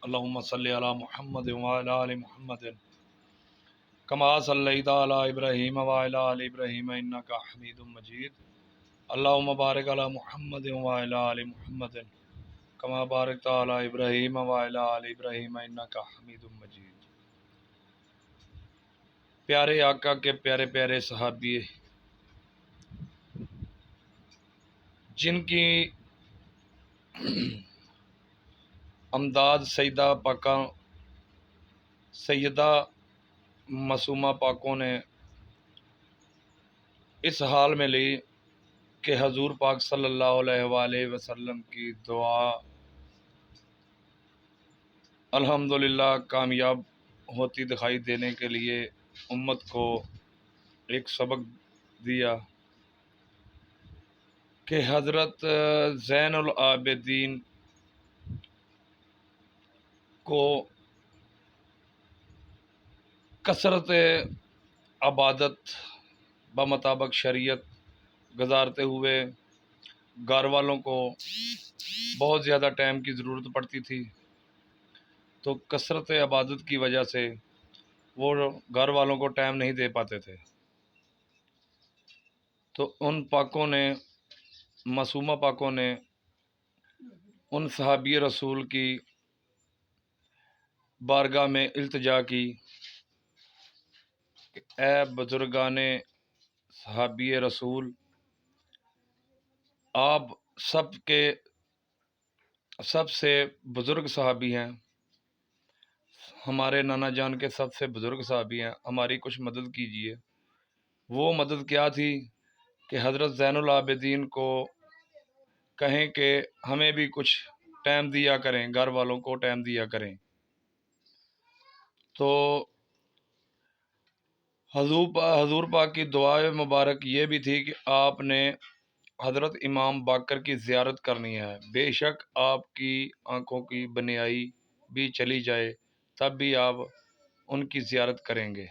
اللهم صل على محمد وعلى آل محمد كما صليت على إبراهيم وعلى آل إبراهيم إنك حميد مجيد. اللهم بارك على محمد وعلى آل محمد كما باركت على إبراهيم وعلى آل إبراهيم إنك حميد مجيد. پیارے آقا کے پیارے پیارے صحابی جن کی امداد سیدہ پاکاں سیدہ معصومہ پاکوں نے اس حال میں لی کہ حضور پاک صلی اللہ علیہ وآلہ وسلم کی دعا الحمدللہ کامیاب ہوتی دکھائی دینے کے لیے امت کو ایک سبق دیا کہ حضرت زین العابدین کو کثرت عبادت بمطابق شریعت گزارتے ہوئے گھر والوں کو بہت زیادہ ٹائم کی ضرورت پڑتی تھی، تو کثرت عبادت کی وجہ سے وہ گھر والوں کو ٹائم نہیں دے پاتے تھے. تو ان پاکوں نے معصومہ پاکوں نے ان صحابی رسول کی بارگاہ میں التجا کی کہ اے بزرگان صحابی رسول، آپ سب سے بزرگ صحابی ہیں، ہمارے نانا جان کے سب سے بزرگ صحابی ہیں، ہماری کچھ مدد کیجیے. وہ مدد کیا تھی کہ حضرت زین العابدین کو کہیں کہ ہمیں بھی کچھ ٹائم دیا کریں، گھر والوں کو ٹائم دیا کریں. تو حضور پاک کی دعا مبارک یہ بھی تھی کہ آپ نے حضرت امام باقر کی زیارت کرنی ہے، بے شک آپ کی آنکھوں کی بنیائی بھی چلی جائے تب بھی آپ ان کی زیارت کریں گے.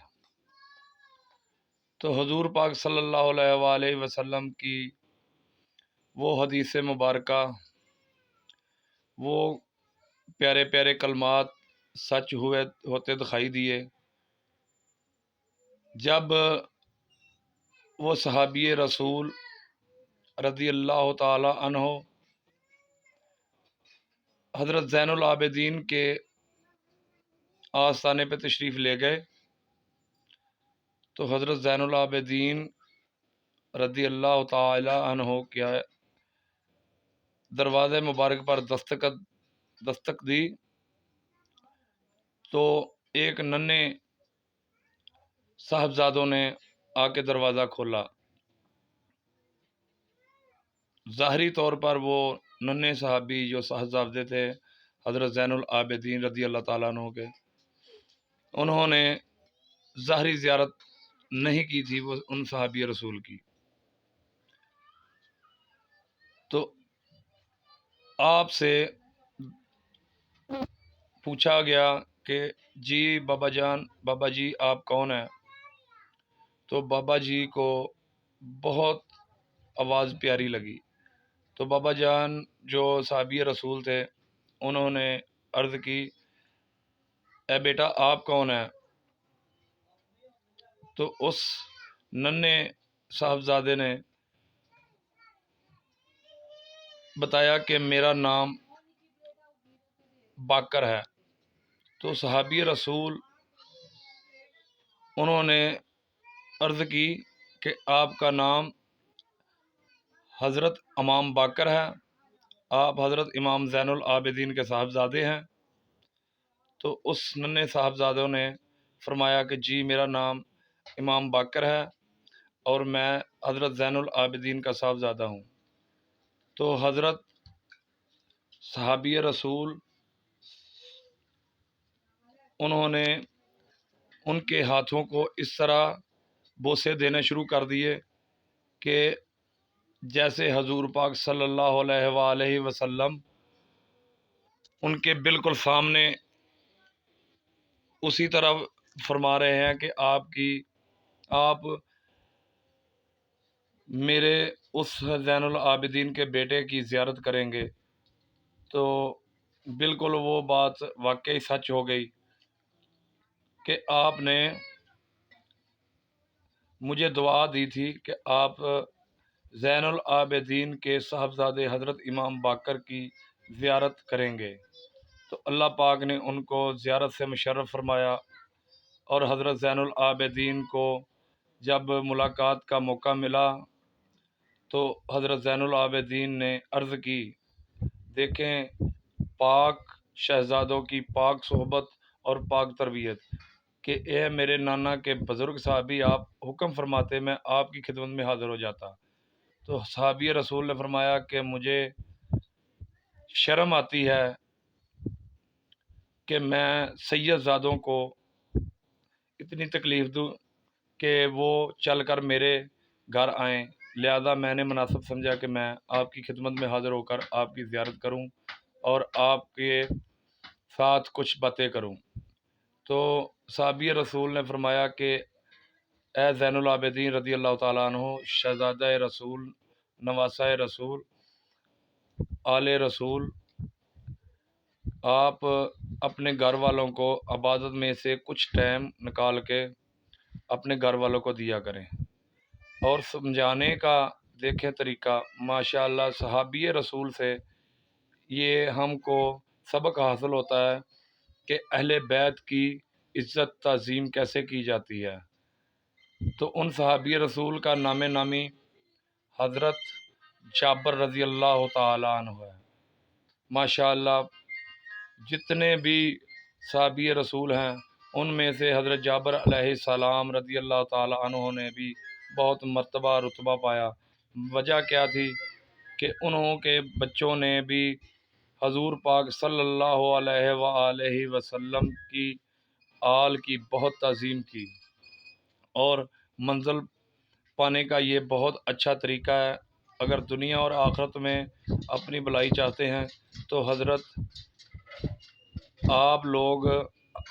تو حضور پاک صلی اللہ علیہ وآلہ وسلم کی وہ حدیث مبارکہ، وہ پیارے پیارے کلمات سچ ہوتے دکھائی دیے جب وہ صحابی رسول رضی اللہ تعالی عنہ حضرت زین العابدین کے آستانے پہ تشریف لے گئے. تو حضرت زین العابدین رضی اللہ تعالی عنہ کے دروازے مبارک پر دستک دی تو ایک ننھے صاحبزادوں نے آ کے دروازہ کھولا. ظاہری طور پر وہ ننھے صحابی جو صاحبزادے تھے حضرت زین العابدین رضی اللہ تعالیٰ عنہ کے، انہوں نے ظاہری زیارت نہیں کی تھی وہ ان صحابی رسول کی. تو آپ سے پوچھا گیا کہ جی بابا جی آپ کون ہیں؟ تو بابا جی کو بہت آواز پیاری لگی. تو بابا جان جو صحابی رسول تھے انہوں نے عرض کی اے بیٹا آپ کون ہیں؟ تو اس ننھے صاحبزادے نے بتایا کہ میرا نام باقر ہے. تو صحابی رسول انہوں نے عرض کی کہ آپ کا نام حضرت امام باقر ہے، آپ حضرت امام زین العابدین کے صاحبزادے ہیں. تو اس ننھے صاحبزادوں نے فرمایا کہ جی میرا نام امام باقر ہے اور میں حضرت زین العابدین کا صاحبزادہ ہوں. تو حضرت صحابی رسول انہوں نے ان کے ہاتھوں کو اس طرح بوسے دینے شروع کر دیے کہ جیسے حضور پاک صلی اللہ علیہ وآلہ وسلم ان کے بالکل سامنے اسی طرح فرما رہے ہیں کہ آپ میرے اس زین العابدین کے بیٹے کی زیارت کریں گے. تو بالکل وہ بات واقعی سچ ہو گئی کہ آپ نے مجھے دعا دی تھی کہ آپ زین العابدین کے صاحبزادے حضرت امام باقر کی زیارت کریں گے، تو اللہ پاک نے ان کو زیارت سے مشرف فرمایا، اور حضرت زین العابدین کو جب ملاقات کا موقع ملا تو حضرت زین العابدین نے عرض کی، دیکھیں پاک شہزادوں کی پاک صحبت اور پاک تربیت، کہ اے میرے نانا کے بزرگ صحابی، آپ حکم فرماتے میں آپ کی خدمت میں حاضر ہو جاتا۔ تو صحابی رسول نے فرمایا کہ مجھے شرم آتی ہے کہ میں سید زادوں کو اتنی تکلیف دوں کہ وہ چل کر میرے گھر آئیں، لہذا میں نے مناسب سمجھا کہ میں آپ کی خدمت میں حاضر ہو کر آپ کی زیارت کروں اور آپ کے ساتھ کچھ باتیں کروں۔ تو صحابی رسول نے فرمایا کہ اے زین العابدین رضی اللہ تعالیٰ عنہ، شہزادہ رسول، نواسہ رسول، آل رسول، آپ اپنے گھر والوں کو عبادت میں سے کچھ ٹائم نکال کے اپنے گھر والوں کو دیا کریں۔ اور سمجھانے کا دیکھیں طریقہ، ماشاءاللہ صحابی رسول سے یہ ہم کو سبق حاصل ہوتا ہے کہ اہل بیت کی عزت تعظیم کیسے کی جاتی ہے۔ تو ان صحابی رسول کا نام نامی حضرت جابر رضی اللہ تعالیٰ عنہ ہے۔ ماشاءاللہ جتنے بھی صحابی رسول ہیں ان میں سے حضرت جابر علیہ السلام رضی اللہ تعالیٰ عنہ نے بھی بہت مرتبہ رتبہ پایا۔ وجہ کیا تھی کہ انہوں کے بچوں نے بھی حضور پاک صلی اللہ علیہ وآلہ وسلم کی آل کی بہت تعظیم کی، اور منزل پانے کا یہ بہت اچھا طریقہ ہے۔ اگر دنیا اور آخرت میں اپنی بھلائی چاہتے ہیں تو حضرت آپ لوگ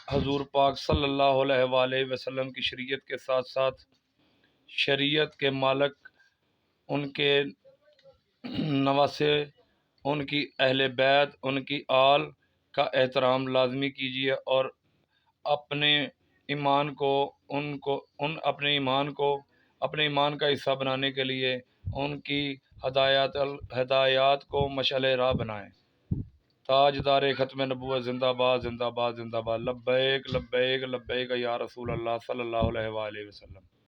حضور پاک صلی اللہ علیہ وآلہ وسلم کی شریعت کے ساتھ ساتھ شریعت کے مالک، ان کے نواسے، ان کی اہل بیت، ان کی آل کا احترام لازمی کیجیے، اور اپنے ایمان کو اپنے ایمان کا حصہ بنانے کے لیے ان کی ہدایات کو مشعل راہ بنائیں۔ تاجدار ختم نبوت زندہ باد، زندہ باد، زندہ باد، لبیک لبیک لبیک یا رسول اللہ صلی اللہ علیہ وآلہ وسلم۔